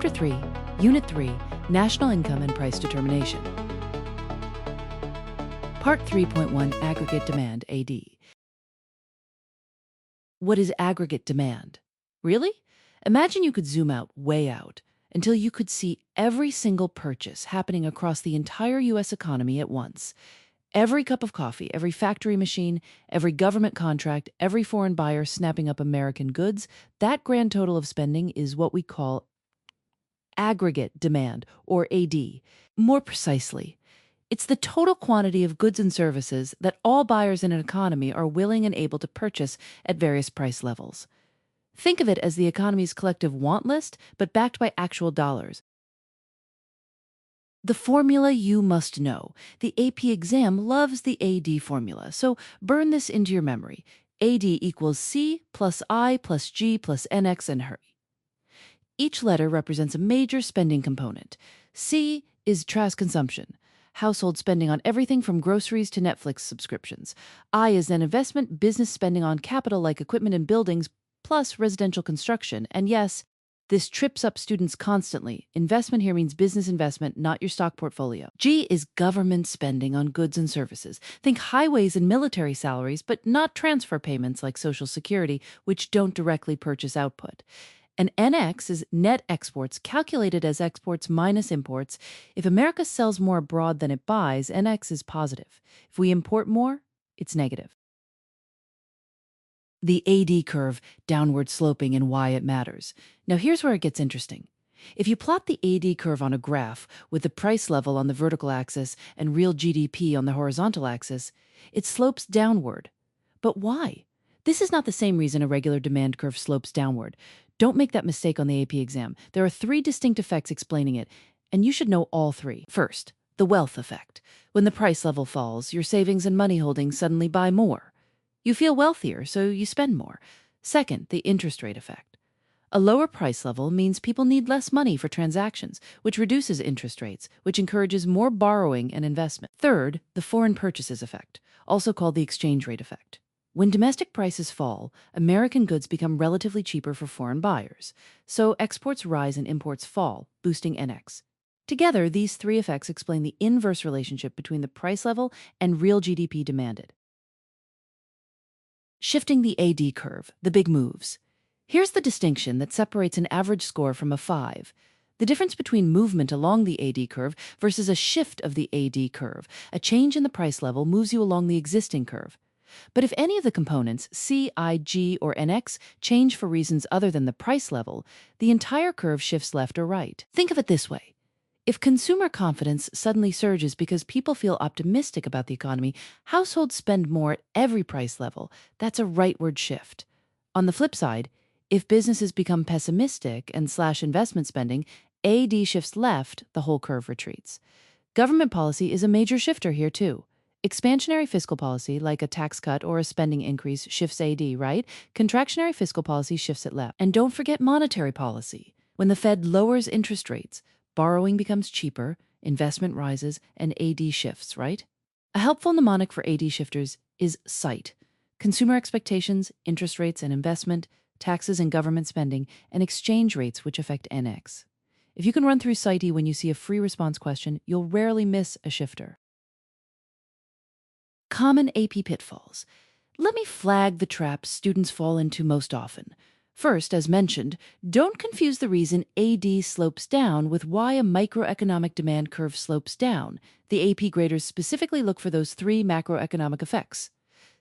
Chapter 3, Unit 3, National Income and Price Determination. Part 3.1, Aggregate Demand, AD. What is aggregate demand? Really? Imagine you could zoom out, way out, until you could see every single purchase happening across the entire U.S. economy at once. Every cup of coffee, every factory machine, every government contract, every foreign buyer snapping up American goods, that grand total of spending is what we call aggregate demand, or AD. More precisely, it's the total quantity of goods and services that all buyers in an economy are willing and able to purchase at various price levels. Think of it as the economy's collective want list, but backed by actual dollars. The formula you must know. The AP exam loves the AD formula, so burn this into your memory. AD equals C plus I plus G plus NX, and hurry. Each letter represents a major spending component. C is trash consumption, household spending on everything from groceries to Netflix subscriptions. I is then investment, business spending on capital like equipment and buildings, plus residential construction. And yes, this trips up students constantly. Investment here means business investment, not your stock portfolio. G is government spending on goods and services. Think highways and military salaries, but not transfer payments like Social Security, which don't directly purchase output. And NX is net exports, calculated as exports minus imports. If America sells more abroad than it buys, NX is positive. If we import more, it's negative. The AD curve, downward sloping, and why it matters. Now here's where it gets interesting. If you plot the AD curve on a graph with the price level on the vertical axis and real GDP on the horizontal axis, it slopes downward. But why? This is not the same reason a regular demand curve slopes downward. Don't make that mistake on the AP exam. There are three distinct effects explaining it, and you should know all three. First, the wealth effect. When the price level falls, your savings and money holdings suddenly buy more. You feel wealthier, so you spend more. Second, the interest rate effect. A lower price level means people need less money for transactions, which reduces interest rates, which encourages more borrowing and investment. Third, the foreign purchases effect, also called the exchange rate effect. When domestic prices fall, American goods become relatively cheaper for foreign buyers. So exports rise and imports fall, boosting NX. Together, these three effects explain the inverse relationship between the price level and real GDP demanded. Shifting the AD curve, the big moves. Here's the distinction that separates an average score from a 5. The difference between movement along the AD curve versus a shift of the AD curve. A change in the price level moves you along the existing curve. But if any of the components, C, I, G, or NX, change for reasons other than the price level, the entire curve shifts left or right. Think of it this way. If consumer confidence suddenly surges because people feel optimistic about the economy, households spend more at every price level. That's a rightward shift. On the flip side, if businesses become pessimistic and slash investment spending, AD shifts left, the whole curve retreats. Government policy is a major shifter here too. Expansionary fiscal policy, like a tax cut or a spending increase, shifts AD, right? Contractionary fiscal policy shifts it left. And don't forget monetary policy. When the Fed lowers interest rates, borrowing becomes cheaper, investment rises, and AD shifts, right? A helpful mnemonic for AD shifters is SIGHT. Consumer expectations, interest rates and investment, taxes and government spending, and exchange rates which affect NX. If you can run through SIGHT when you see a free response question, you'll rarely miss a shifter. Common AP pitfalls. Let me flag the traps students fall into most often. First, as mentioned, don't confuse the reason AD slopes down with why a microeconomic demand curve slopes down. The AP graders specifically look for those three macroeconomic effects.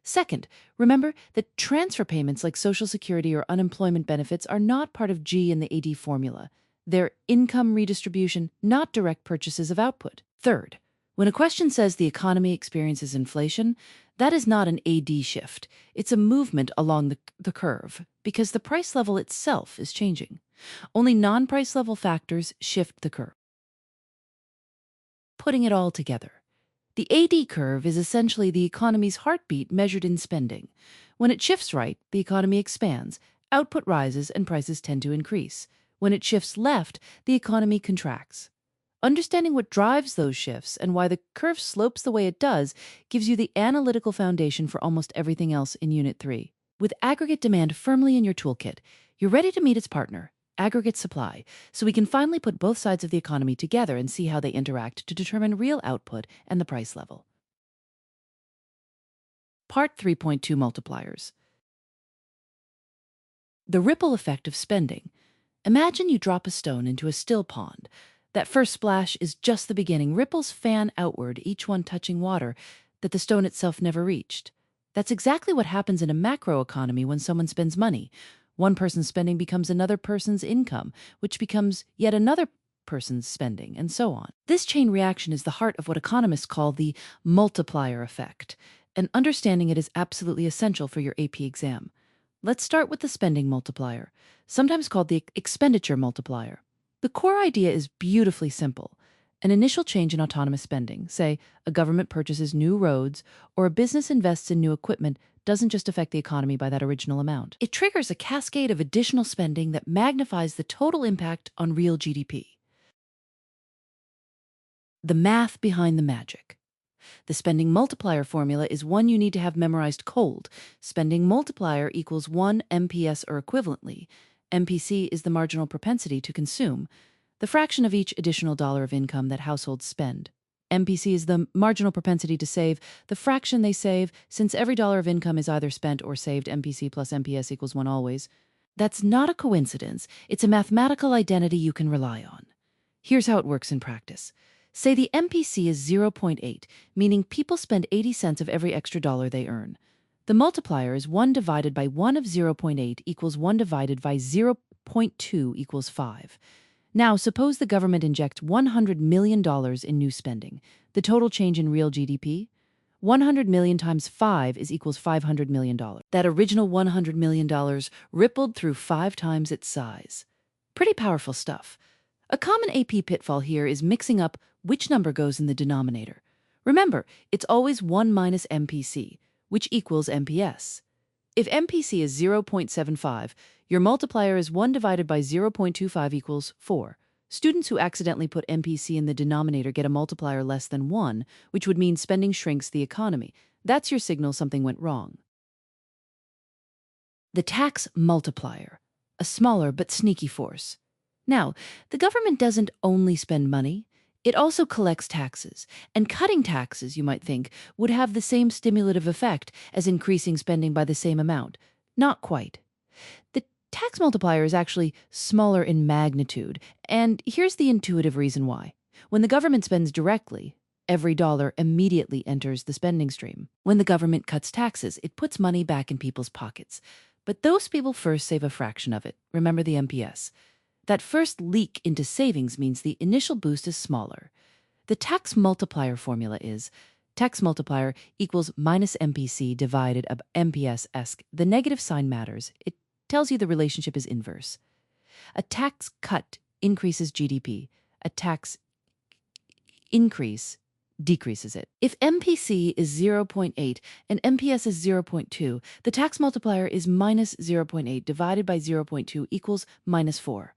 Second, remember that transfer payments like Social Security or unemployment benefits are not part of G in the AD formula. They're income redistribution, not direct purchases of output. Third, when a question says the economy experiences inflation, that is not an AD shift. It's a movement along the curve, because the price level itself is changing. Only non-price level factors shift the curve. Putting it all together. The AD curve is essentially the economy's heartbeat measured in spending. When it shifts right, the economy expands, output rises, and prices tend to increase. When it shifts left, the economy contracts. Understanding what drives those shifts and why the curve slopes the way it does gives you the analytical foundation for almost everything else in Unit 3. With aggregate demand firmly in your toolkit, you're ready to meet its partner, aggregate supply, so we can finally put both sides of the economy together and see how they interact to determine real output and the price level. Part 3.2 Multipliers. The ripple effect of spending. Imagine you drop a stone into a still pond. That first splash is just the beginning. Ripples fan outward, each one touching water that the stone itself never reached. That's exactly what happens in a macroeconomy when someone spends money. One person's spending becomes another person's income, which becomes yet another person's spending, and so on. This chain reaction is the heart of what economists call the multiplier effect, and understanding it is absolutely essential for your AP exam. Let's start with the spending multiplier, sometimes called the expenditure multiplier. The core idea is beautifully simple. An initial change in autonomous spending, say a government purchases new roads or a business invests in new equipment, doesn't just affect the economy by that original amount. It triggers a cascade of additional spending that magnifies the total impact on real GDP. The math behind the magic. The spending multiplier formula is one you need to have memorized cold. Spending multiplier equals 1 MPS or equivalently. MPC is the marginal propensity to consume, the fraction of each additional dollar of income that households spend. MPC is the marginal propensity to save, the fraction they save, since every dollar of income is either spent or saved. MPC plus MPS equals 1 always. That's not a coincidence. It's a mathematical identity you can rely on. Here's how it works in practice. Say the MPC is 0.8, meaning people spend 80 cents of every extra dollar they earn. The multiplier is 1 divided by 1 of 0.8 equals 1 divided by 0.2 equals 5. Now, suppose the government injects $100 million in new spending. The total change in real GDP? 100 million times 5 is equals $500 million. That original $100 million rippled through 5 times its size. Pretty powerful stuff. A common AP pitfall here is mixing up which number goes in the denominator. Remember, it's always 1 minus MPC, which equals MPS. If MPC is 0.75, your multiplier is 1 divided by 0.25 equals 4. Students who accidentally put MPC in the denominator get a multiplier less than 1, which would mean spending shrinks the economy. That's your signal something went wrong. The tax multiplier, a smaller but sneaky force. Now, the government doesn't only spend money, it also collects taxes. And cutting taxes, you might think, would have the same stimulative effect as increasing spending by the same amount. Not quite. The tax multiplier is actually smaller in magnitude, and here's the intuitive reason why. When the government spends directly, every dollar immediately enters the spending stream. When the government cuts taxes, it puts money back in people's pockets. But those people first save a fraction of it. Remember the MPS. That first leak into savings means the initial boost is smaller. The tax multiplier formula is tax multiplier equals minus MPC divided by MPS-esque. The negative sign matters. It tells you the relationship is inverse. A tax cut increases GDP. A tax increase decreases it. If MPC is 0.8 and MPS is 0.2, the tax multiplier is minus 0.8 divided by 0.2 equals minus 4.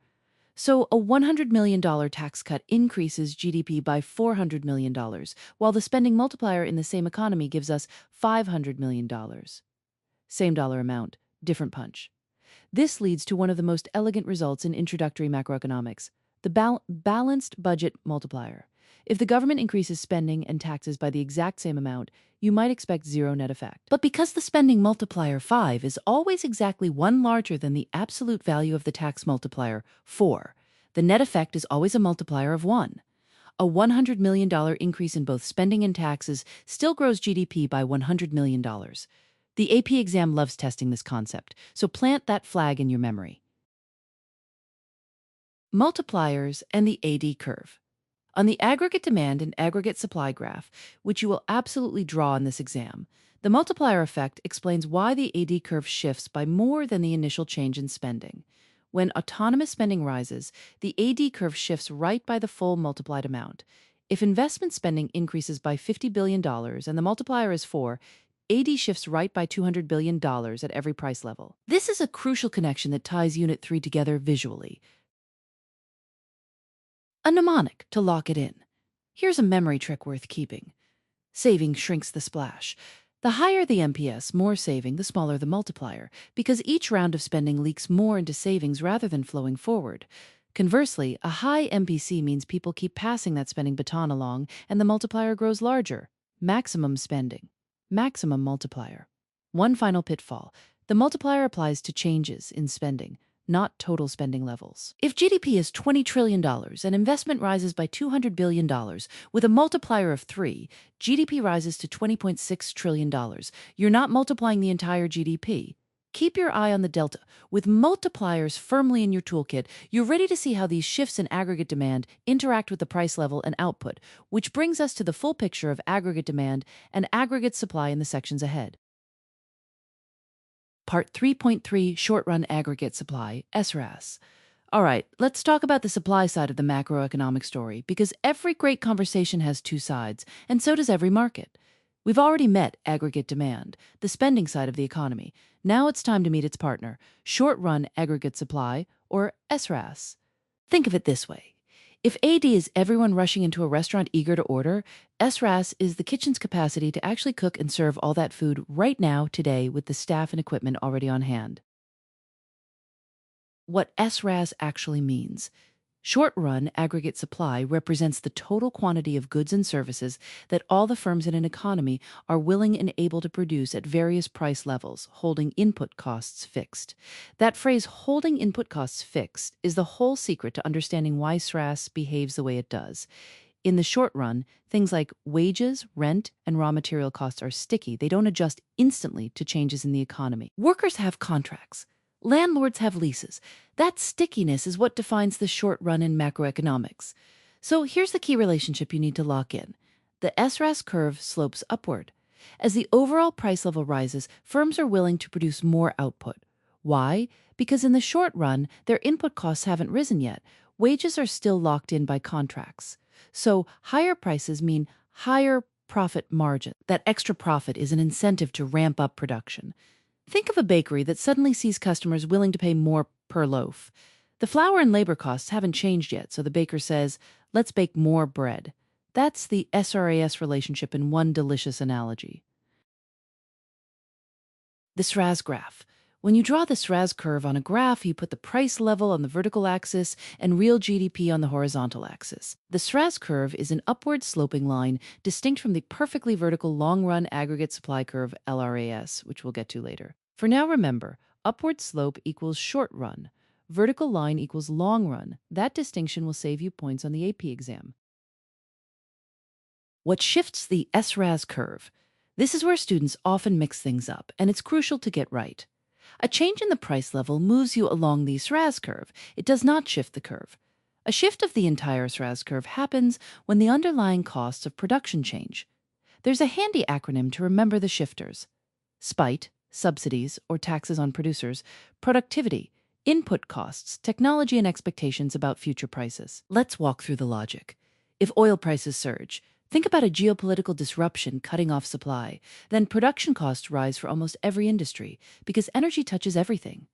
So a $100 million tax cut increases GDP by $400 million, while the spending multiplier in the same economy gives us $500 million. Same dollar amount, different punch. This leads to one of the most elegant results in introductory macroeconomics, the balanced budget multiplier. If the government increases spending and taxes by the exact same amount, you might expect zero net effect. But because the spending multiplier 5 is always exactly 1 larger than the absolute value of the tax multiplier 4, the net effect is always a multiplier of 1. A $100 million increase in both spending and taxes still grows GDP by $100 million. The AP exam loves testing this concept, so plant that flag in your memory. Multipliers and the AD curve. On the aggregate demand and aggregate supply graph, which you will absolutely draw in this exam, the multiplier effect explains why the AD curve shifts by more than the initial change in spending. When autonomous spending rises, the AD curve shifts right by the full multiplied amount. If investment spending increases by $50 billion and the multiplier is 4, AD shifts right by $200 billion at every price level. This is a crucial connection that ties Unit 3 together visually. A mnemonic to lock it in. Here's a memory trick worth keeping. Saving shrinks the splash. The higher the MPS, more saving, the smaller the multiplier, because each round of spending leaks more into savings rather than flowing forward. Conversely, a high MPC means people keep passing that spending baton along and the multiplier grows larger. Maximum spending. Maximum multiplier. One final pitfall. The multiplier applies to changes in spending, not total spending levels. If GDP is $20 trillion and investment rises by $200 billion, with a multiplier of 3, GDP rises to $20.6 trillion. You're not multiplying the entire GDP. Keep your eye on the delta. With multipliers firmly in your toolkit, you're ready to see how these shifts in aggregate demand interact with the price level and output, which brings us to the full picture of aggregate demand and aggregate supply in the sections ahead. Part 3.3 Short-Run Aggregate Supply, SRAS. All right, let's talk about the supply side of the macroeconomic story, because every great conversation has two sides, and so does every market. We've already met aggregate demand, the spending side of the economy. Now it's time to meet its partner, short-run aggregate supply, or SRAS. Think of it this way. If AD is everyone rushing into a restaurant eager to order, SRAS is the kitchen's capacity to actually cook and serve all that food right now, today, with the staff and equipment already on hand. What SRAS actually means. Short-run aggregate supply represents the total quantity of goods and services that all the firms in an economy are willing and able to produce at various price levels, holding input costs fixed. That phrase, holding input costs fixed, is the whole secret to understanding why SRAS behaves the way it does. In the short run, things like wages, rent, and raw material costs are sticky. They don't adjust instantly to changes in the economy. Workers have contracts. Landlords have leases. That stickiness is what defines the short run in macroeconomics. So here's the key relationship you need to lock in. The SRAS curve slopes upward. As the overall price level rises, firms are willing to produce more output. Why? Because in the short run, their input costs haven't risen yet. Wages are still locked in by contracts. So higher prices mean higher profit margin. That extra profit is an incentive to ramp up production. Think of a bakery that suddenly sees customers willing to pay more per loaf. The flour and labor costs haven't changed yet, so the baker says, let's bake more bread. That's the SRAS relationship in one delicious analogy. The SRAS graph. When you draw the SRAS curve on a graph, you put the price level on the vertical axis and real GDP on the horizontal axis. The SRAS curve is an upward sloping line distinct from the perfectly vertical long-run aggregate supply curve, LRAS, which we'll get to later. For now, remember, upward slope equals short run. Vertical line equals long run. That distinction will save you points on the AP exam. What shifts the SRAS curve? This is where students often mix things up, and it's crucial to get right. A change in the price level moves you along the SRAS curve. It does not shift the curve. A shift of the entire SRAS curve happens when the underlying costs of production change. There's a handy acronym to remember the shifters. SPITE, subsidies or taxes on producers, productivity, input costs, technology and expectations about future prices. Let's walk through the logic. If oil prices surge, think about a geopolitical disruption cutting off supply. Then production costs rise for almost every industry because energy touches everything.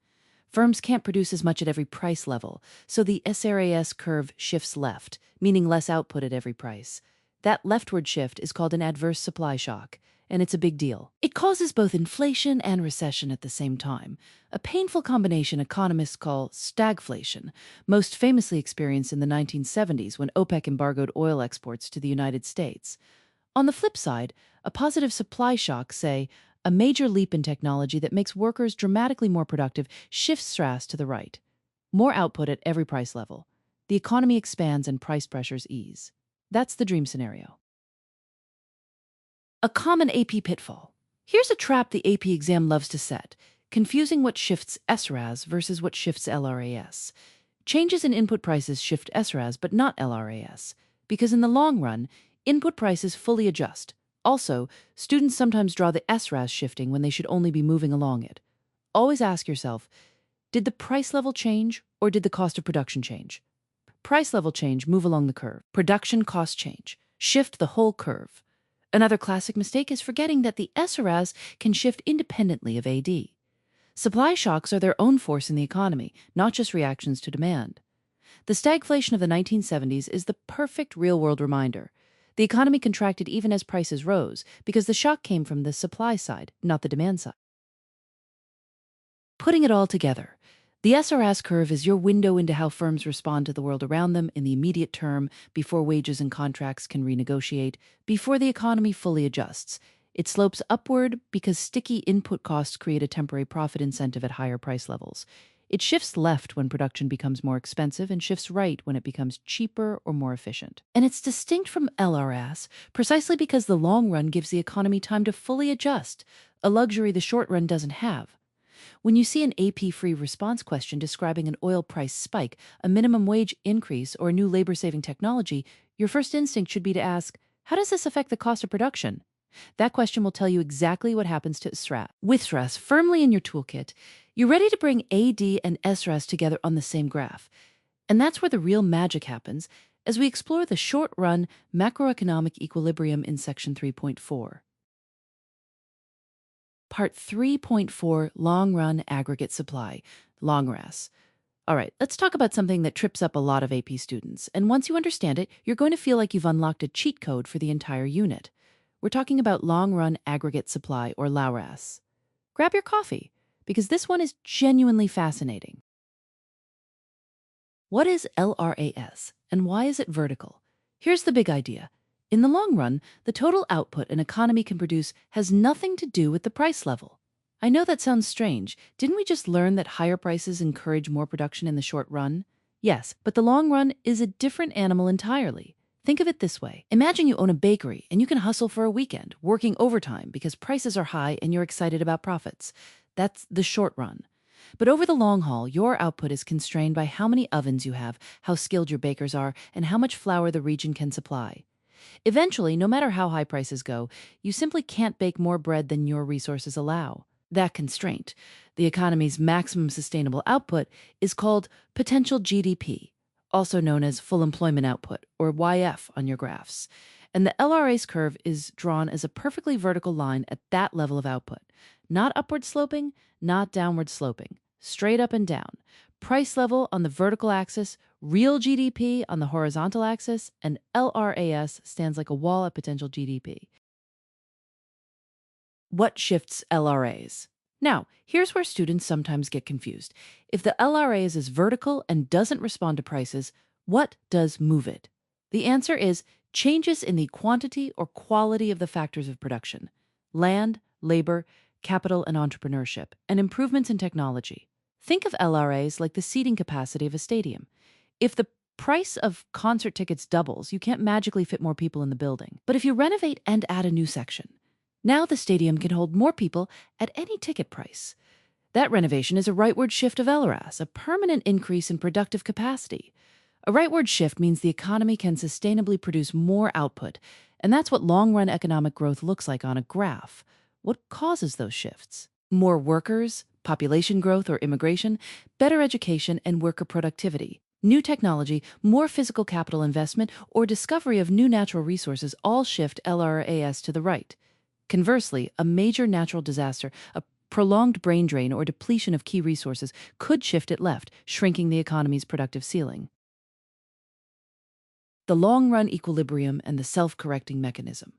Firms can't produce as much at every price level, so the SRAS curve shifts left, meaning less output at every price. That leftward shift is called an adverse supply shock, and it's a big deal. It causes both inflation and recession at the same time, a painful combination economists call stagflation, most famously experienced in the 1970s when OPEC embargoed oil exports to the United States. On the flip side, a positive supply shock, say, a major leap in technology that makes workers dramatically more productive, shifts SRAS to the right. More output at every price level. The economy expands and price pressures ease. That's the dream scenario. A common AP pitfall. Here's a trap the AP exam loves to set, confusing what shifts SRAS versus what shifts LRAS. Changes in input prices shift SRAS but not LRAS, because in the long run, input prices fully adjust. Also, students sometimes draw the SRAS shifting when they should only be moving along it. Always ask yourself, did the price level change or did the cost of production change? Price level change, move along the curve. Production cost change, shift the whole curve. Another classic mistake is forgetting that the SRAS can shift independently of AD. Supply shocks are their own force in the economy, not just reactions to demand. The stagflation of the 1970s is the perfect real-world reminder. The economy contracted even as prices rose because the shock came from the supply side, not the demand side. Putting it all together, the SRS curve is your window into how firms respond to the world around them in the immediate term, before wages and contracts can renegotiate, before the economy fully adjusts. It slopes upward because sticky input costs create a temporary profit incentive at higher price levels. It shifts left when production becomes more expensive and shifts right when it becomes cheaper or more efficient. And it's distinct from LRS precisely because the long run gives the economy time to fully adjust, a luxury the short run doesn't have. When you see an AP free response question describing an oil price spike, a minimum wage increase, or a new labor saving technology, your first instinct should be to ask, how does this affect the cost of production? That question will tell you exactly what happens to SRAS. With SRAS firmly in your toolkit, you're ready to bring AD and SRAS together on the same graph. And that's where the real magic happens as we explore the short-run macroeconomic equilibrium in Section 3.4. Part 3.4, Long-Run Aggregate Supply, LONGRAS. All right, let's talk about something that trips up a lot of AP students. And once you understand it, you're going to feel like you've unlocked a cheat code for the entire unit. We're talking about long-run aggregate supply, or LORAS. Grab your coffee, because this one is genuinely fascinating. What is LRAS, and why is it vertical? Here's the big idea. In the long run, the total output an economy can produce has nothing to do with the price level. I know that sounds strange. Didn't we just learn that higher prices encourage more production in the short run? Yes, but the long run is a different animal entirely. Think of it this way. Imagine you own a bakery and you can hustle for a weekend, working overtime because prices are high and you're excited about profits. That's the short run. But over the long haul, your output is constrained by how many ovens you have, how skilled your bakers are, and how much flour the region can supply. Eventually, no matter how high prices go, you simply can't bake more bread than your resources allow. That constraint, the economy's maximum sustainable output, is called potential GDP, also known as full employment output, or YF on your graphs. And the LRA's curve is drawn as a perfectly vertical line at that level of output. Not upward sloping, not downward sloping, straight up and down. Price level on the vertical axis, real GDP on the horizontal axis, and LRAS stands like a wall at potential GDP. What shifts LRAs? Now, here's where students sometimes get confused. If the LRAs is vertical and doesn't respond to prices, what does move it? The answer is changes in the quantity or quality of the factors of production: land, labor, capital, and entrepreneurship, and improvements in technology. Think of LRAs like the seating capacity of a stadium. If the price of concert tickets doubles, you can't magically fit more people in the building. But if you renovate and add a new section, now the stadium can hold more people at any ticket price. That renovation is a rightward shift of LRAS, a permanent increase in productive capacity. A rightward shift means the economy can sustainably produce more output, and that's what long-run economic growth looks like on a graph. What causes those shifts? More workers, population growth or immigration, better education and worker productivity, new technology, more physical capital investment, or discovery of new natural resources all shift LRAS to the right. Conversely, a major natural disaster, a prolonged brain drain, or depletion of key resources could shift it left, shrinking the economy's productive ceiling. The long-run equilibrium and the self-correcting mechanism.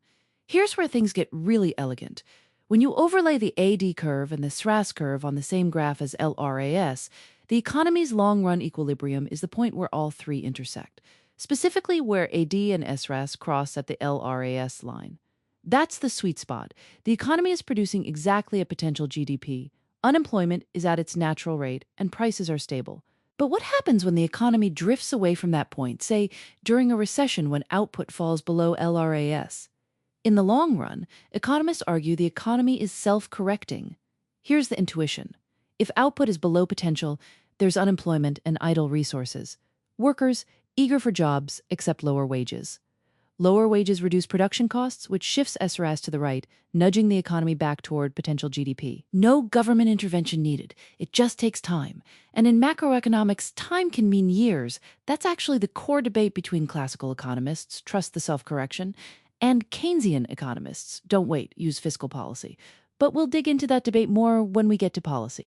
Here's where things get really elegant. When you overlay the AD curve and the SRAS curve on the same graph as LRAS, the economy's long-run equilibrium is the point where all three intersect, specifically where AD and SRAS cross at the LRAS line. That's the sweet spot. The economy is producing exactly a potential GDP. Unemployment is at its natural rate, and prices are stable. But what happens when the economy drifts away from that point, say, during a recession when output falls below LRAS? In the long run, economists argue the economy is self-correcting. Here's the intuition. If output is below potential, there's unemployment and idle resources. Workers, eager for jobs, accept lower wages. Lower wages reduce production costs, which shifts SRAS to the right, nudging the economy back toward potential GDP. No government intervention needed. It just takes time. And in macroeconomics, time can mean years. That's actually the core debate between classical economists, trust the self-correction, and Keynesian economists, don't wait, use fiscal policy. But we'll dig into that debate more when we get to policy.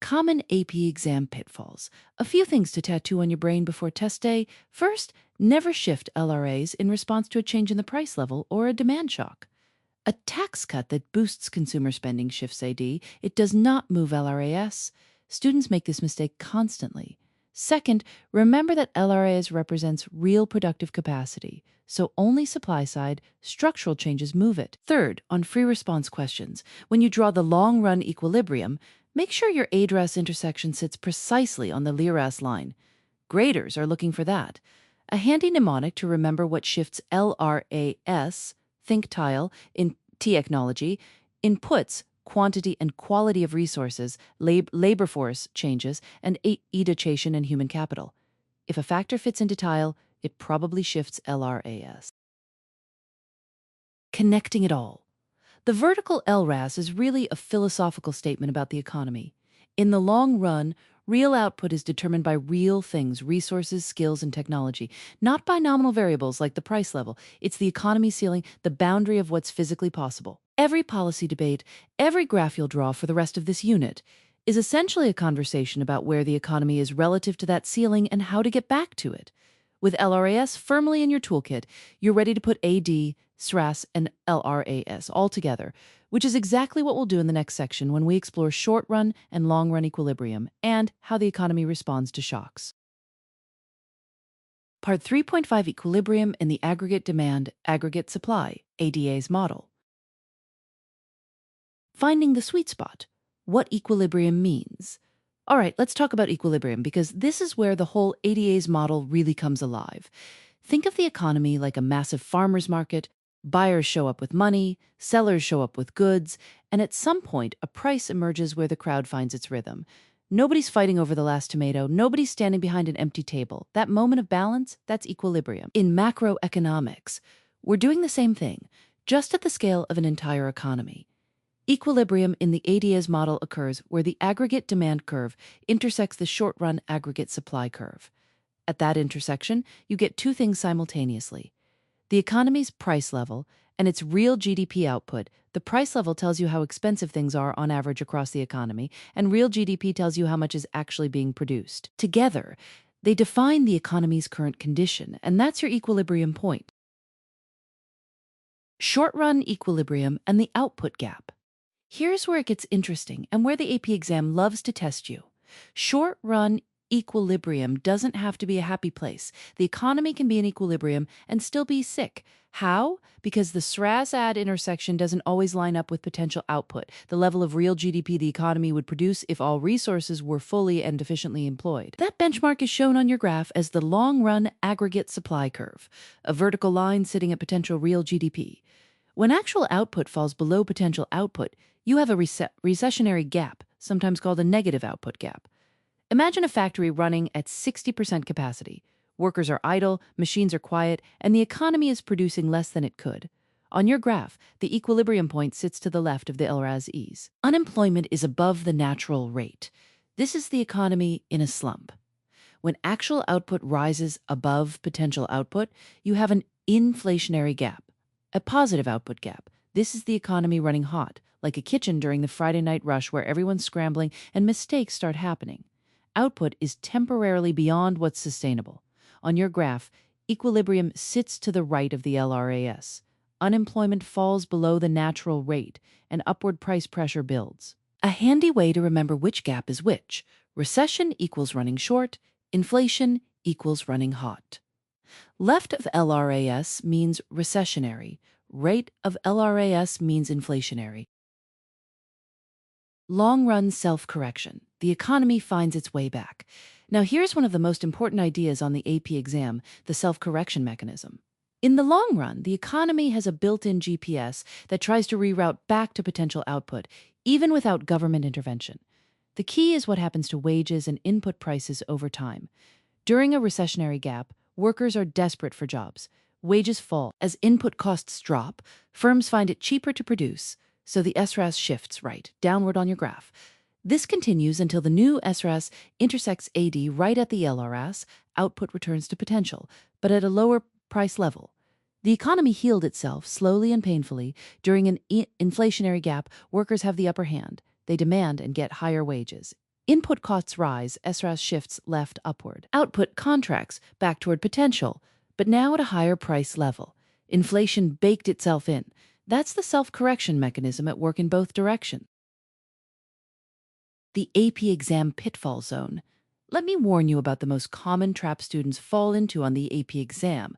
Common AP exam pitfalls. A few things to tattoo on your brain before test day. First, never shift LRAs in response to a change in the price level or a demand shock. A tax cut that boosts consumer spending shifts AD. It does not move LRAS. Students make this mistake constantly. Second, remember that LRAS represents real productive capacity, so only supply-side, structural changes move it. Third, on free response questions, when you draw the long-run equilibrium, make sure your ADRAS intersection sits precisely on the LIRAS line. Graders are looking for that. A handy mnemonic to remember what shifts LRAS, think tile, in technology, inputs, quantity and quality of resources, labor force changes, and education and human capital. If a factor fits into tile, it probably shifts LRAS. Connecting it all. The vertical LRAS is really a philosophical statement about the economy. In the long run, real output is determined by real things, resources, skills, and technology, not by nominal variables like the price level. It's the economy ceiling, the boundary of what's physically possible. Every policy debate, every graph you'll draw for the rest of this unit is essentially a conversation about where the economy is relative to that ceiling and how to get back to it. With LRAS firmly in your toolkit, you're ready to put AD, SRAS, and LRAS all together, which is exactly what we'll do in the next section when we explore short-run and long-run equilibrium and how the economy responds to shocks. Part 3.5, Equilibrium in the Aggregate Demand, Aggregate Supply, ADA's model. Finding the sweet spot. What equilibrium means. All right, let's talk about equilibrium because this is where the whole ADA's model really comes alive. Think of the economy like a massive farmer's market. Buyers show up with money, sellers show up with goods, and at some point, a price emerges where the crowd finds its rhythm. Nobody's fighting over the last tomato. Nobody's standing behind an empty table. That moment of balance, that's equilibrium. In macroeconomics, we're doing the same thing, just at the scale of an entire economy. Equilibrium in the ADA's model occurs where the aggregate demand curve intersects the short-run aggregate supply curve. At that intersection, you get two things simultaneously. The economy's price level and its real GDP output. The price level tells you how expensive things are on average across the economy, and real GDP tells you how much is actually being produced. Together, they define the economy's current condition, and that's your equilibrium point. Short-run equilibrium and the output gap. Here's where it gets interesting and where the AP exam loves to test you. Short-run equilibrium doesn't have to be a happy place. The economy can be in equilibrium and still be sick. How? Because the SRAS-AD intersection doesn't always line up with potential output, the level of real GDP the economy would produce if all resources were fully and efficiently employed. That benchmark is shown on your graph as the long-run aggregate supply curve, a vertical line sitting at potential real GDP. When actual output falls below potential output, you have a recessionary gap, sometimes called a negative output gap. Imagine a factory running at 60% capacity. Workers are idle, machines are quiet, and the economy is producing less than it could. On your graph, the equilibrium point sits to the left of the LRAS. Unemployment is above the natural rate. This is the economy in a slump. When actual output rises above potential output, you have an inflationary gap, a positive output gap. This is the economy running hot, like a kitchen during the Friday night rush where everyone's scrambling and mistakes start happening. Output is temporarily beyond what's sustainable. On your graph, equilibrium sits to the right of the LRAS. Unemployment falls below the natural rate, and upward price pressure builds. A handy way to remember which gap is which. Recession equals running short, inflation equals running hot. Left of LRAS means recessionary. Right of LRAS means inflationary. Long-run self-correction. The economy finds its way back. Now here's one of the most important ideas on the AP exam, the self-correction mechanism. In the long run, the economy has a built-in GPS that tries to reroute back to potential output, even without government intervention. The key is what happens to wages and input prices over time. During a recessionary gap, workers are desperate for jobs. Wages fall. As input costs drop, firms find it cheaper to produce, so the SRAS shifts downward on your graph. This continues until the new SRAS intersects AD right at the LRAS, output returns to potential, but at a lower price level. The economy healed itself slowly and painfully. During an inflationary gap, workers have the upper hand. They demand and get higher wages. Input costs rise, SRAS shifts left upward. Output contracts back toward potential, but now at a higher price level. Inflation baked itself in. That's the self-correction mechanism at work in both directions. The AP exam pitfall zone. Let me warn you about the most common trap students fall into on the AP exam.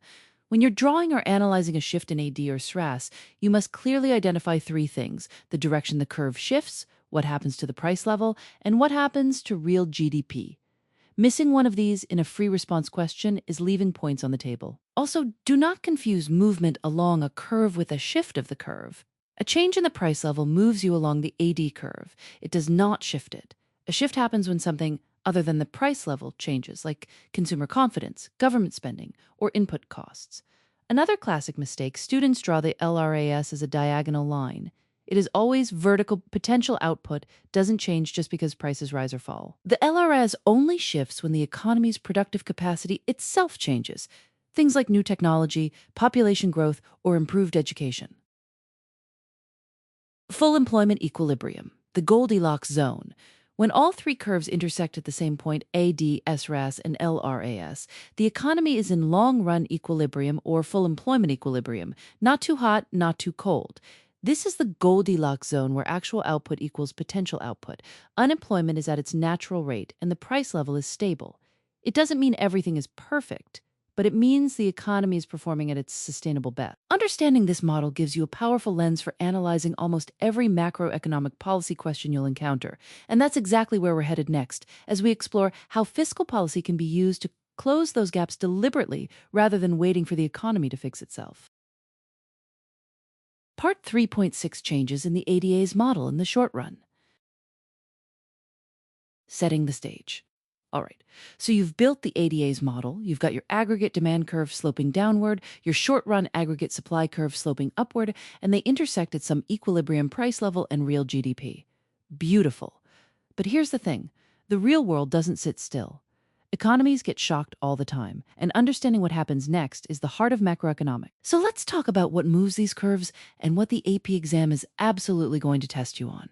When you're drawing or analyzing a shift in AD or SRAS, you must clearly identify three things: the direction the curve shifts, what happens to the price level, and what happens to real GDP. Missing one of these in a free response question is leaving points on the table. Also, do not confuse movement along a curve with a shift of the curve. A change in the price level moves you along the AD curve. It does not shift it. A shift happens when something other than the price level changes, like consumer confidence, government spending, or input costs. Another classic mistake: students draw the LRAS as a diagonal line. It is always vertical. Potential output doesn't change just because prices rise or fall. The LRAS only shifts when the economy's productive capacity itself changes, things like new technology, population growth, or improved education. Full employment equilibrium, the Goldilocks zone. When all three curves intersect at the same point, AD, SRAS, and LRAS, the economy is in long-run equilibrium or full employment equilibrium, not too hot, not too cold. This is the Goldilocks zone where actual output equals potential output. Unemployment is at its natural rate, and the price level is stable. It doesn't mean everything is perfect, but it means the economy is performing at its sustainable best. Understanding this model gives you a powerful lens for analyzing almost every macroeconomic policy question you'll encounter. And that's exactly where we're headed next, as we explore how fiscal policy can be used to close those gaps deliberately rather than waiting for the economy to fix itself. Part 3.6: changes in the ADA's model in the short run. Setting the stage. All right, so you've built the ADA's model, you've got your aggregate demand curve sloping downward, your short-run aggregate supply curve sloping upward, and they intersect at some equilibrium price level and real GDP. Beautiful. But here's the thing: the real world doesn't sit still. Economies get shocked all the time, and understanding what happens next is the heart of macroeconomics. So let's talk about what moves these curves and what the AP exam is absolutely going to test you on.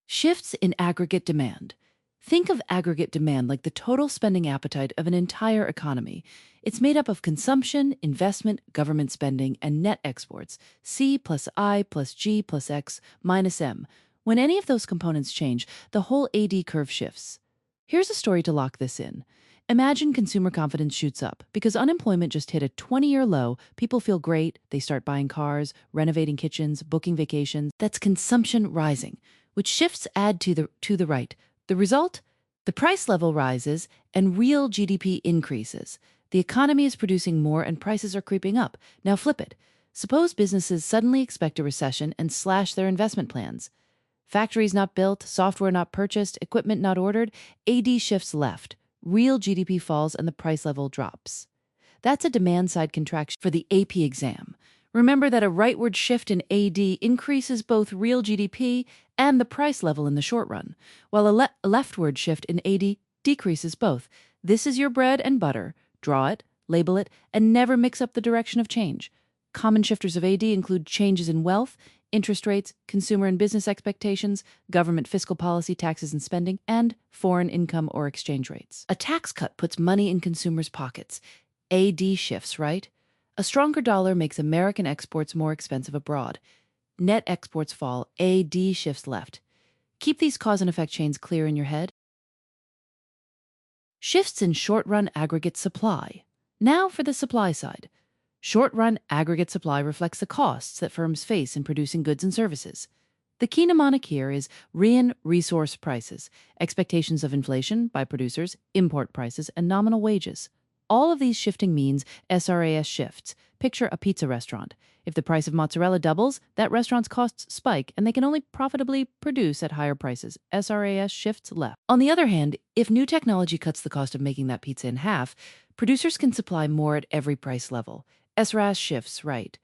Shifts in aggregate demand. Think of aggregate demand like the total spending appetite of an entire economy. It's made up of consumption, investment, government spending, and net exports, C plus I plus G plus X minus M. When any of those components change, the whole AD curve shifts. Here's a story to lock this in. Imagine consumer confidence shoots up. Because unemployment just hit a 20-year low, people feel great, they start buying cars, renovating kitchens, booking vacations. That's consumption rising, which shifts add to the right. The result? The price level rises and real GDP increases. The economy is producing more and prices are creeping up. Now flip it. Suppose businesses suddenly expect a recession and slash their investment plans. Factories not built, software not purchased, equipment not ordered, AD shifts left. Real GDP falls and the price level drops. That's a demand-side contraction for the AP exam. Remember that a rightward shift in AD increases both real GDP and the price level in the short run, while a leftward shift in AD decreases both. This is your bread and butter. Draw it, label it, and never mix up the direction of change. Common shifters of AD include changes in wealth, interest rates, consumer and business expectations, government fiscal policy, taxes and spending, and foreign income or exchange rates. A tax cut puts money in consumers' pockets. AD shifts, right? A stronger dollar makes American exports more expensive abroad. Net exports fall, AD shifts left. Keep these cause and effect chains clear in your head. Shifts in short-run aggregate supply. Now for the supply side. Short-run aggregate supply reflects the costs that firms face in producing goods and services. The key mnemonic here is resource prices, expectations of inflation by producers, import prices, and nominal wages. All of these shifting means SRAS shifts. Picture a pizza restaurant. If the price of mozzarella doubles, that restaurant's costs spike, and they can only profitably produce at higher prices. SRAS shifts left. On the other hand, if new technology cuts the cost of making that pizza in half, producers can supply more at every price level. SRAS shifts right.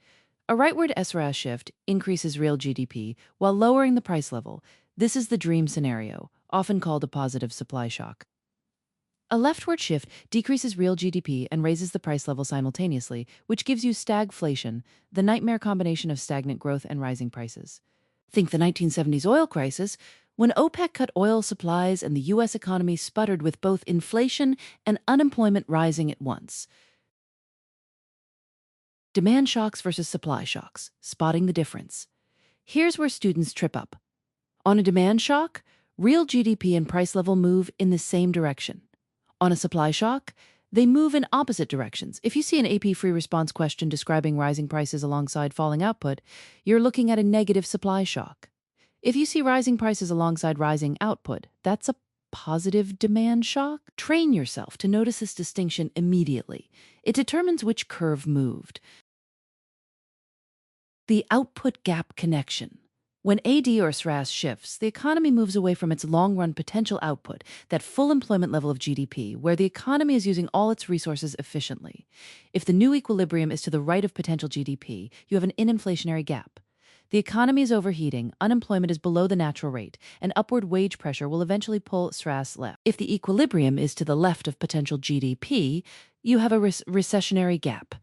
A rightward SRAS shift increases real GDP while lowering the price level. This is the dream scenario, often called a positive supply shock. A leftward shift decreases real GDP and raises the price level simultaneously, which gives you stagflation, the nightmare combination of stagnant growth and rising prices. Think the 1970s oil crisis. When OPEC cut oil supplies and the U.S. economy sputtered with both inflation and unemployment rising at once. Demand shocks versus supply shocks, spotting the difference. Here's where students trip up. On a demand shock, real GDP and price level move in the same direction. On a supply shock, they move in opposite directions. If you see an AP free response question describing rising prices alongside falling output, you're looking at a negative supply shock. If you see rising prices alongside rising output, that's a positive demand shock. Train yourself to notice this distinction immediately. It determines which curve moved. The output gap connection. When AD or SRAS shifts, the economy moves away from its long-run potential output, that full employment level of GDP, where the economy is using all its resources efficiently. If the new equilibrium is to the right of potential GDP, you have an inflationary gap. The economy is overheating, unemployment is below the natural rate, and upward wage pressure will eventually pull SRAS left. If the equilibrium is to the left of potential GDP, you have a recessionary gap.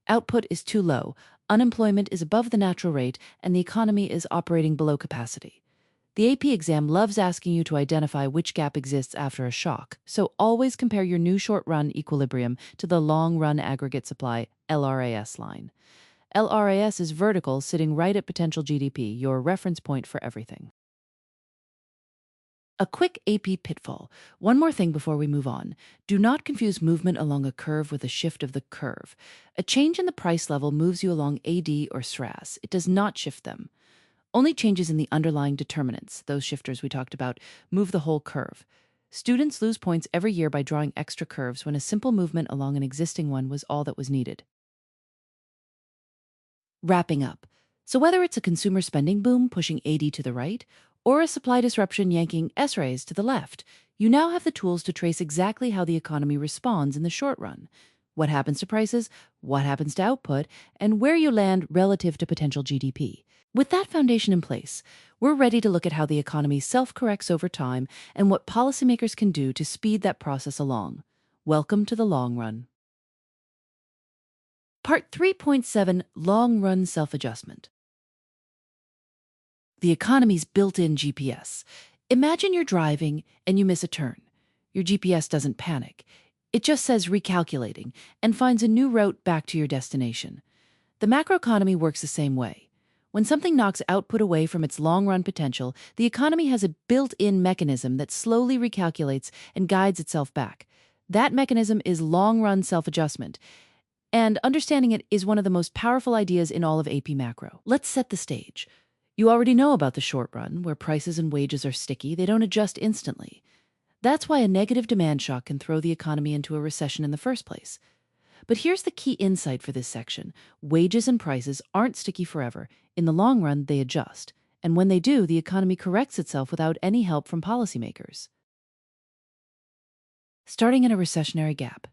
Output is too low, unemployment is above the natural rate, and the economy is operating below capacity. The AP exam loves asking you to identify which gap exists after a shock, so always compare your new short-run equilibrium to the long-run aggregate supply LRAS line. LRAS is vertical, sitting right at potential GDP, your reference point for everything. A quick AP pitfall. One more thing before we move on. Do not confuse movement along a curve with a shift of the curve. A change in the price level moves you along AD or SRAS. It does not shift them. Only changes in the underlying determinants, those shifters we talked about, move the whole curve. Students lose points every year by drawing extra curves when a simple movement along an existing one was all that was needed. Wrapping up. So whether it's a consumer spending boom pushing AD to the right, or a supply disruption yanking SRAs to the left, you now have the tools to trace exactly how the economy responds in the short run. What happens to prices, what happens to output, and where you land relative to potential GDP. With that foundation in place, we're ready to look at how the economy self-corrects over time and what policymakers can do to speed that process along. Welcome to the long run. Part 3.7, Long-Run Self-Adjustment. The economy's built-in GPS. Imagine you're driving and you miss a turn. Your GPS doesn't panic. It just says recalculating and finds a new route back to your destination. The macroeconomy works the same way. When something knocks output away from its long-run potential, the economy has a built-in mechanism that slowly recalculates and guides itself back. That mechanism is long-run self-adjustment. And understanding it is one of the most powerful ideas in all of AP Macro. Let's set the stage. You already know about the short run, where prices and wages are sticky. They don't adjust instantly. That's why a negative demand shock can throw the economy into a recession in the first place. But here's the key insight for this section. Wages and prices aren't sticky forever. In the long run, they adjust. And when they do, the economy corrects itself without any help from policymakers. Starting in a recessionary gap.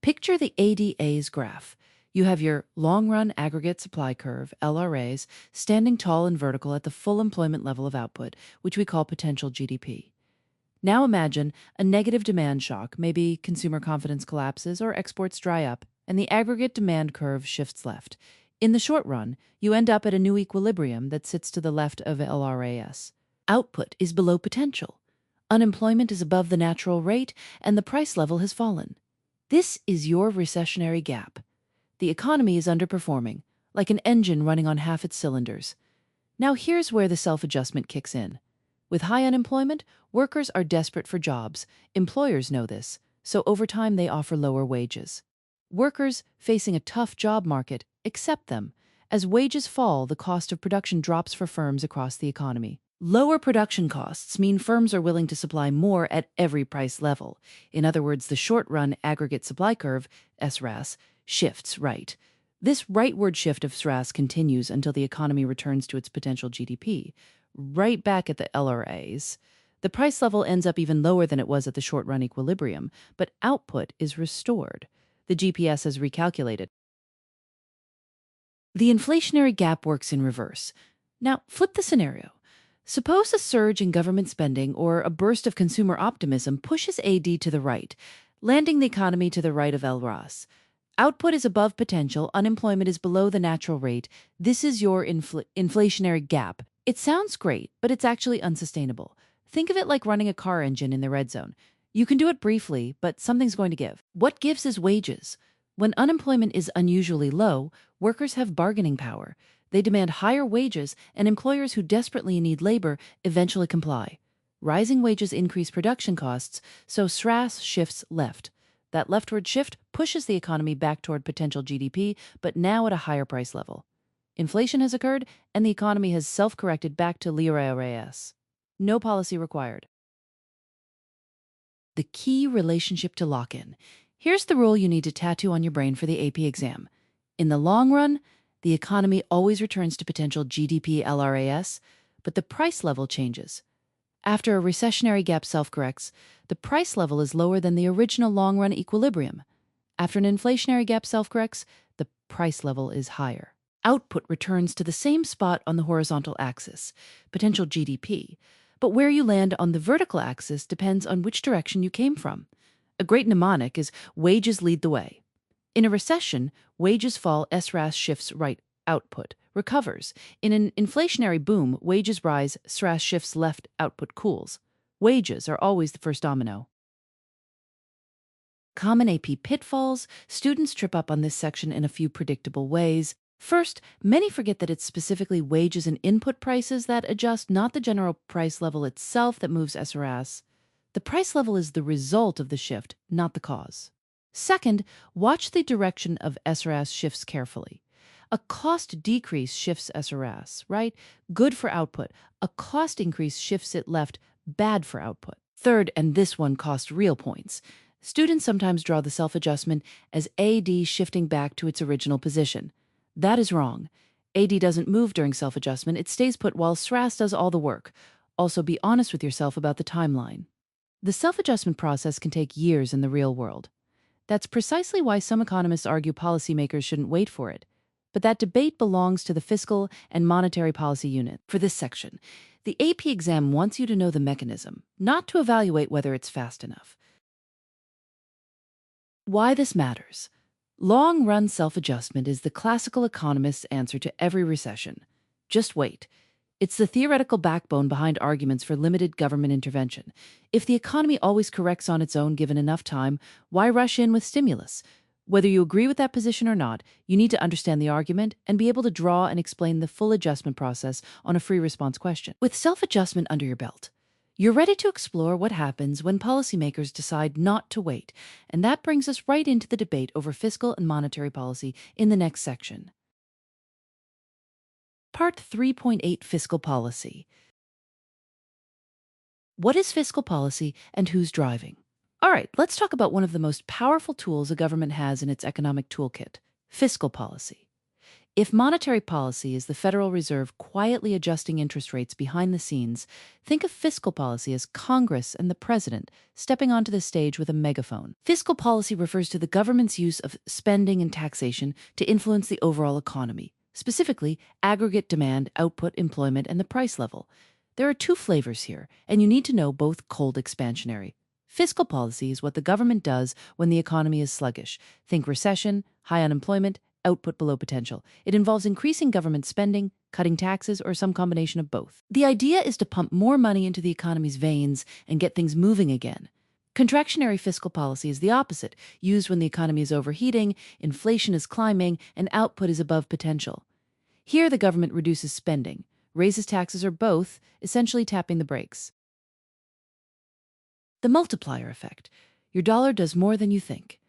Picture the ADA's graph. You have your long-run aggregate supply curve, LRAs, standing tall and vertical at the full employment level of output, which we call potential GDP. Now imagine a negative demand shock, maybe consumer confidence collapses or exports dry up, and the aggregate demand curve shifts left. In the short run, you end up at a new equilibrium that sits to the left of LRAS. Output is below potential. Unemployment is above the natural rate, and the price level has fallen. This is your recessionary gap. The economy is underperforming, like an engine running on half its cylinders. Now here's where the self-adjustment kicks in. With high unemployment, workers are desperate for jobs. Employers know this, so over time they offer lower wages. Workers, facing a tough job market, accept them. As wages fall, the cost of production drops for firms across the economy. Lower production costs mean firms are willing to supply more at every price level. In other words, the short-run aggregate supply curve, SRAS, shifts right. This rightward shift of SRAS continues until the economy returns to its potential GDP, right back at the LRAs. The price level ends up even lower than it was at the short-run equilibrium, but output is restored. The GPS has recalculated. The inflationary gap works in reverse. Now, flip the scenario. Suppose a surge in government spending or a burst of consumer optimism pushes AD to the right, landing the economy to the right of LRAS. Output is above potential, unemployment is below the natural rate. This is your inflationary gap. It sounds great, but it's actually unsustainable. Think of it like running a car engine in the red zone. You can do it briefly, but something's going to give. What gives is wages. When unemployment is unusually low, workers have bargaining power. They demand higher wages, and employers who desperately need labor eventually comply. Rising wages increase production costs, so SRAS shifts left. That leftward shift pushes the economy back toward potential GDP, but now at a higher price level. Inflation has occurred, and the economy has self-corrected back to LRAS. No policy required. The key relationship to lock-in. Here's the rule you need to tattoo on your brain for the AP exam. In the long run, the economy always returns to potential GDP LRAS, but the price level changes. After a recessionary gap self-corrects, the price level is lower than the original long-run equilibrium. After an inflationary gap self-corrects, the price level is higher. Output returns to the same spot on the horizontal axis, potential GDP, but where you land on the vertical axis depends on which direction you came from. A great mnemonic is wages lead the way. In a recession, wages fall, SRAS shifts right, output recovers. In an inflationary boom, wages rise, SRAS shifts left, output cools. Wages are always the first domino. Common AP pitfalls. Students trip up on this section in a few predictable ways. First, many forget that it's specifically wages and input prices that adjust, not the general price level itself that moves SRAS. The price level is the result of the shift, not the cause. Second, watch the direction of SRAS shifts carefully. A cost decrease shifts SRAS, right? Good for output. A cost increase shifts it left, bad for output. Third, and this one costs real points. Students sometimes draw the self-adjustment as AD shifting back to its original position. That is wrong. AD doesn't move during self-adjustment. It stays put while SRAS does all the work. Also, be honest with yourself about the timeline. The self-adjustment process can take years in the real world. That's precisely why some economists argue policymakers shouldn't wait for it. But that debate belongs to the fiscal and monetary policy unit. For this section, the AP exam wants you to know the mechanism, not to evaluate whether it's fast enough. Why this matters. Long-run self-adjustment is the classical economist's answer to every recession. Just wait. It's the theoretical backbone behind arguments for limited government intervention. If the economy always corrects on its own given enough time, why rush in with stimulus? Whether you agree with that position or not, you need to understand the argument and be able to draw and explain the full adjustment process on a free response question. With self-adjustment under your belt, you're ready to explore what happens when policymakers decide not to wait, and that brings us right into the debate over fiscal and monetary policy in the next section. Part 3.8 Fiscal Policy. What is fiscal policy and who's driving? All right, let's talk about one of the most powerful tools a government has in its economic toolkit, fiscal policy. If monetary policy is the Federal Reserve quietly adjusting interest rates behind the scenes, think of fiscal policy as Congress and the President stepping onto the stage with a megaphone. Fiscal policy refers to the government's use of spending and taxation to influence the overall economy, specifically aggregate demand, output, employment, and the price level. There are two flavors here, and you need to know both cold expansionary. Fiscal policy is what the government does when the economy is sluggish. Think recession, high unemployment, output below potential. It involves increasing government spending, cutting taxes, or some combination of both. The idea is to pump more money into the economy's veins and get things moving again. Contractionary fiscal policy is the opposite, used when the economy is overheating, inflation is climbing, and output is above potential. Here, the government reduces spending, raises taxes, or both, essentially tapping the brakes. The multiplier effect. Your dollar does more than you think.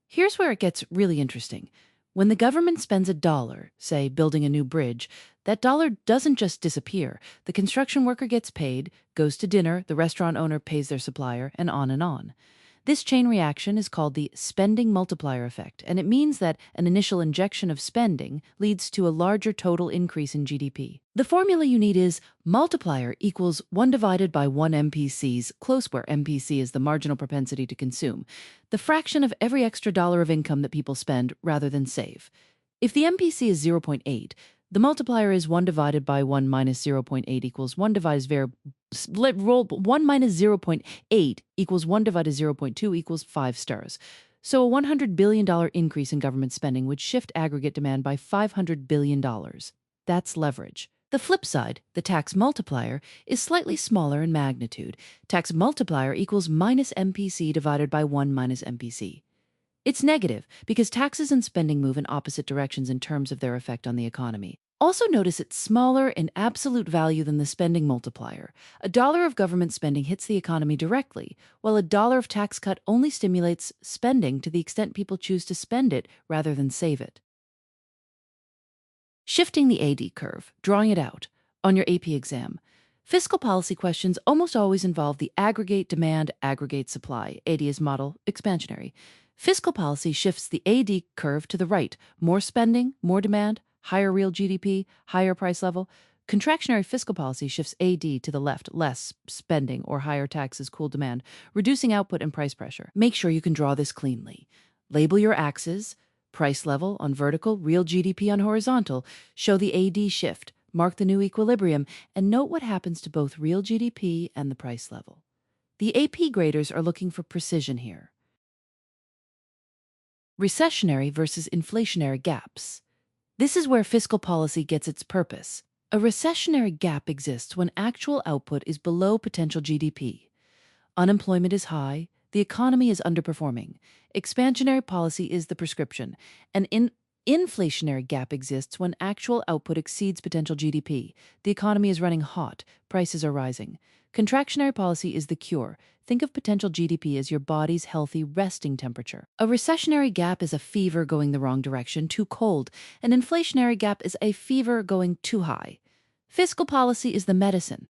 Here's where it gets really interesting. When the government spends $1, say building a new bridge, that dollar doesn't just disappear. The construction worker gets paid, goes to dinner, the restaurant owner pays their supplier, and on and on. This chain reaction is called the spending multiplier effect, and it means that an initial injection of spending leads to a larger total increase in GDP. The formula you need is multiplier equals 1 divided by 1 MPCs, close where MPC is the marginal propensity to consume, the fraction of every extra dollar of income that people spend rather than save. If the MPC is 0.8, the multiplier is 1 divided by 1 minus 0.8 equals 1 divided 1 minus 0.8 equals 1 divided 0.2 equals 5 stars. So a $100 billion increase in government spending would shift aggregate demand by $500 billion. That's leverage. The flip side, the tax multiplier, is slightly smaller in magnitude. Tax multiplier equals minus MPC divided by 1 minus MPC. It's negative because taxes and spending move in opposite directions in terms of their effect on the economy. Also notice it's smaller in absolute value than the spending multiplier. $1 of government spending hits the economy directly, while $1 of tax cut only stimulates spending to the extent people choose to spend it rather than save it. Shifting the AD curve, drawing it out, on your AP exam. Fiscal policy questions almost always involve the aggregate demand, aggregate supply. AD is model expansionary. Fiscal policy shifts the AD curve to the right. More spending, more demand, higher real GDP, higher price level. Contractionary fiscal policy shifts AD to the left, less spending or higher taxes cool demand, reducing output and price pressure. Make sure you can draw this cleanly. Label your axes. Price level on vertical, real GDP on horizontal, show the AD shift, mark the new equilibrium, and note what happens to both real GDP and the price level. The AP graders are looking for precision here. Recessionary versus inflationary gaps. This is where fiscal policy gets its purpose. A recessionary gap exists when actual output is below potential GDP. Unemployment is high, the economy is underperforming. Expansionary policy is the prescription. An inflationary gap exists when actual output exceeds potential GDP. The economy is running hot, prices are rising. Contractionary policy is the cure. Think of potential GDP as your body's healthy resting temperature. A recessionary gap is a fever going the wrong direction, too cold. An inflationary gap is a fever going too high. Fiscal policy is the medicine.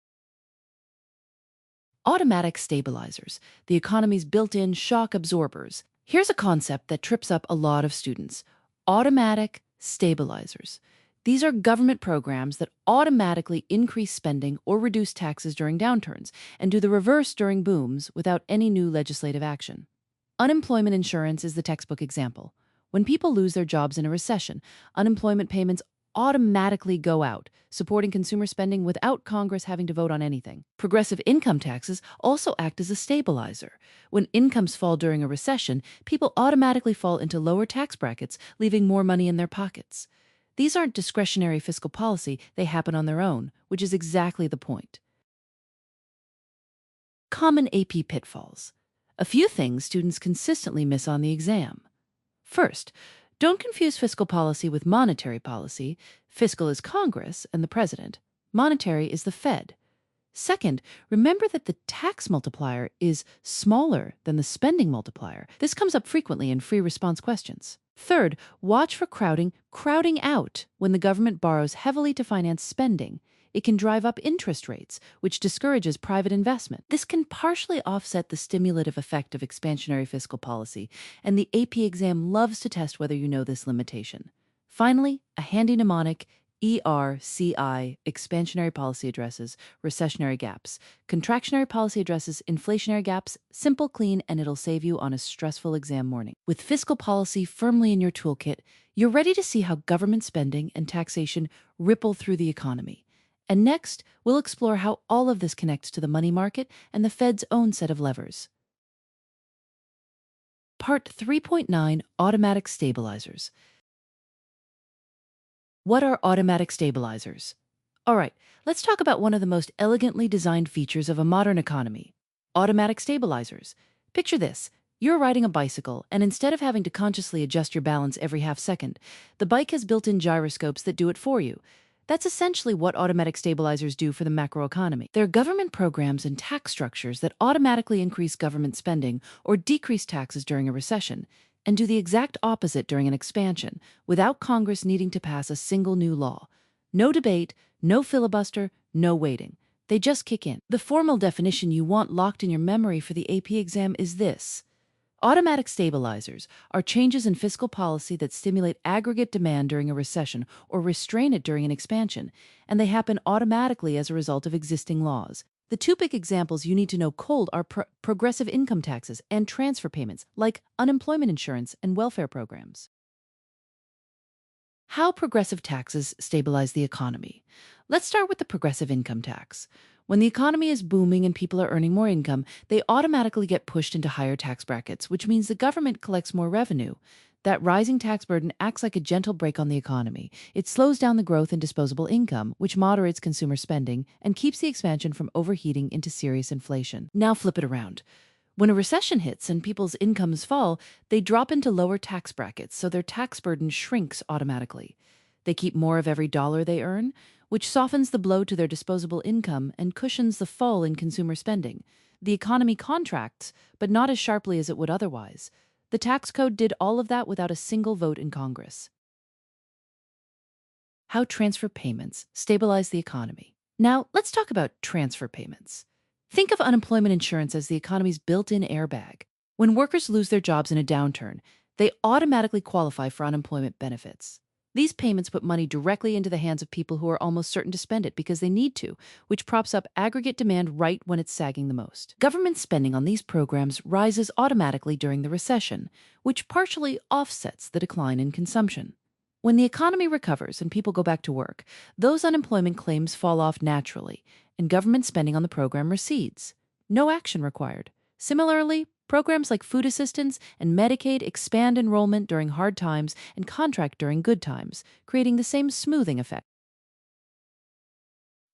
Automatic stabilizers, the economy's built-in shock absorbers. Here's a concept that trips up a lot of students. Automatic stabilizers. These are government programs that automatically increase spending or reduce taxes during downturns and do the reverse during booms without any new legislative action. Unemployment insurance is the textbook example. When people lose their jobs in a recession, unemployment payments automatically go out, supporting consumer spending without Congress having to vote on anything. Progressive income taxes also act as a stabilizer. When incomes fall during a recession, people automatically fall into lower tax brackets, leaving more money in their pockets. These aren't discretionary fiscal policy, they happen on their own, which is exactly the point. Common AP pitfalls. A few things students consistently miss on the exam. First, don't confuse fiscal policy with monetary policy. Fiscal is Congress and the president. Monetary is the Fed. Second, remember that the tax multiplier is smaller than the spending multiplier. This comes up frequently in free response questions. Third, watch for crowding out when the government borrows heavily to finance spending. It can drive up interest rates, which discourages private investment. This can partially offset the stimulative effect of expansionary fiscal policy, and the AP exam loves to test whether you know this limitation. Finally, a handy mnemonic, ERCI, expansionary policy addresses recessionary gaps. Contractionary policy addresses inflationary gaps, simple, clean, and it'll save you on a stressful exam morning. With fiscal policy firmly in your toolkit, you're ready to see how government spending and taxation ripple through the economy. And next, we'll explore how all of this connects to the money market and the Fed's own set of levers. Part 3.9, Automatic Stabilizers. What are automatic stabilizers? All right, let's talk about one of the most elegantly designed features of a modern economy, automatic stabilizers. Picture this. You're riding a bicycle, and instead of having to consciously adjust your balance every half second, the bike has built-in gyroscopes that do it for you. That's essentially what automatic stabilizers do for the macroeconomy. They're government programs and tax structures that automatically increase government spending or decrease taxes during a recession, and do the exact opposite during an expansion, without Congress needing to pass a single new law. No debate, no filibuster, no waiting. They just kick in. The formal definition you want locked in your memory for the AP exam is this. Automatic stabilizers are changes in fiscal policy that stimulate aggregate demand during a recession or restrain it during an expansion, and they happen automatically as a result of existing laws. The two big examples you need to know cold are progressive income taxes and transfer payments, like unemployment insurance and welfare programs. How progressive taxes stabilize the economy. Let's start with the progressive income tax. When the economy is booming and people are earning more income, they automatically get pushed into higher tax brackets, which means the government collects more revenue. That rising tax burden acts like a gentle brake on the economy. It slows down the growth in disposable income, which moderates consumer spending and keeps the expansion from overheating into serious inflation. Now flip it around. When a recession hits and people's incomes fall, they drop into lower tax brackets, so their tax burden shrinks automatically. They keep more of every dollar they earn, which softens the blow to their disposable income and cushions the fall in consumer spending. The economy contracts, but not as sharply as it would otherwise. The tax code did all of that without a single vote in Congress. How transfer payments stabilize the economy. Now, let's talk about transfer payments. Think of unemployment insurance as the economy's built-in airbag. When workers lose their jobs in a downturn, they automatically qualify for unemployment benefits. These payments put money directly into the hands of people who are almost certain to spend it because they need to, which props up aggregate demand right when it's sagging the most. Government spending on these programs rises automatically during the recession, which partially offsets the decline in consumption. When the economy recovers and people go back to work, those unemployment claims fall off naturally, and government spending on the program recedes. No action required. Similarly, programs like food assistance and Medicaid expand enrollment during hard times and contract during good times, creating the same smoothing effect.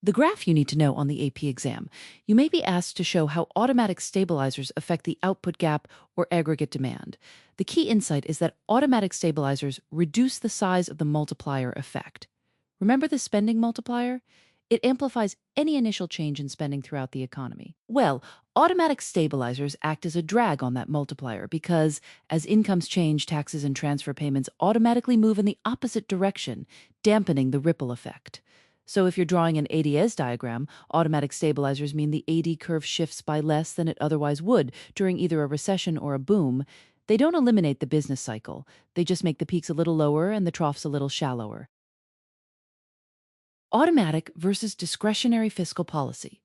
The graph you need to know on the AP exam. You may be asked to show how automatic stabilizers affect the output gap or aggregate demand. The key insight is that automatic stabilizers reduce the size of the multiplier effect. Remember the spending multiplier? It amplifies any initial change in spending throughout the economy. Well, automatic stabilizers act as a drag on that multiplier because as incomes change, taxes and transfer payments automatically move in the opposite direction, dampening the ripple effect. So if you're drawing an ADS diagram, automatic stabilizers mean the AD curve shifts by less than it otherwise would during either a recession or a boom. They don't eliminate the business cycle. They just make the peaks a little lower and the troughs a little shallower. Automatic versus discretionary fiscal policy.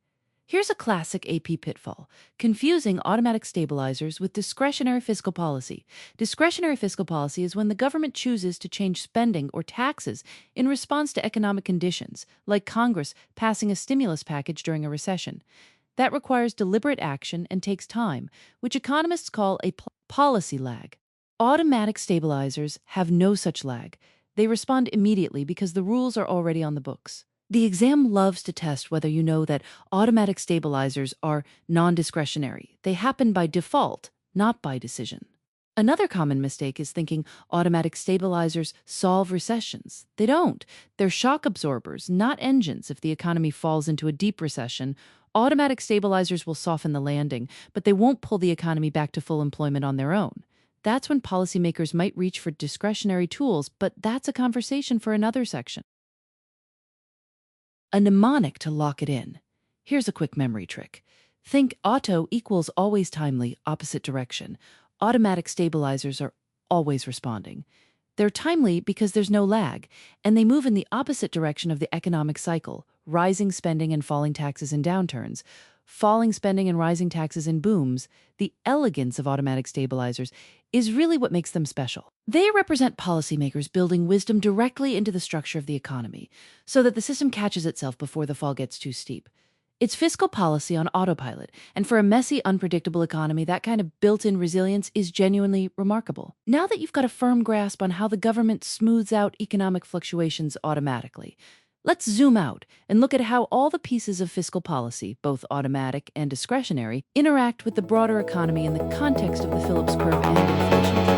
Here's a classic AP pitfall, confusing automatic stabilizers with discretionary fiscal policy. Discretionary fiscal policy is when the government chooses to change spending or taxes in response to economic conditions, like Congress passing a stimulus package during a recession. That requires deliberate action and takes time, which economists call a policy lag. Automatic stabilizers have no such lag. They respond immediately because the rules are already on the books. The exam loves to test whether you know that automatic stabilizers are non-discretionary. They happen by default, not by decision. Another common mistake is thinking automatic stabilizers solve recessions. They don't. They're shock absorbers, not engines. If the economy falls into a deep recession, automatic stabilizers will soften the landing, but they won't pull the economy back to full employment on their own. That's when policymakers might reach for discretionary tools, but that's a conversation for another section. A mnemonic to lock it in. Here's a quick memory trick. Think auto equals always timely, opposite direction. Automatic stabilizers are always responding. They're timely because there's no lag, and they move in the opposite direction of the economic cycle, rising spending and falling taxes in downturns, falling spending and rising taxes in booms. The elegance of automatic stabilizers is really what makes them special. They represent policymakers building wisdom directly into the structure of the economy so that the system catches itself before the fall gets too steep. It's fiscal policy on autopilot, and for a messy, unpredictable economy, that kind of built-in resilience is genuinely remarkable. Now that you've got a firm grasp on how the government smooths out economic fluctuations automatically, let's zoom out and look at how all the pieces of fiscal policy, both automatic and discretionary, interact with the broader economy in the context of the Phillips curve and inflation.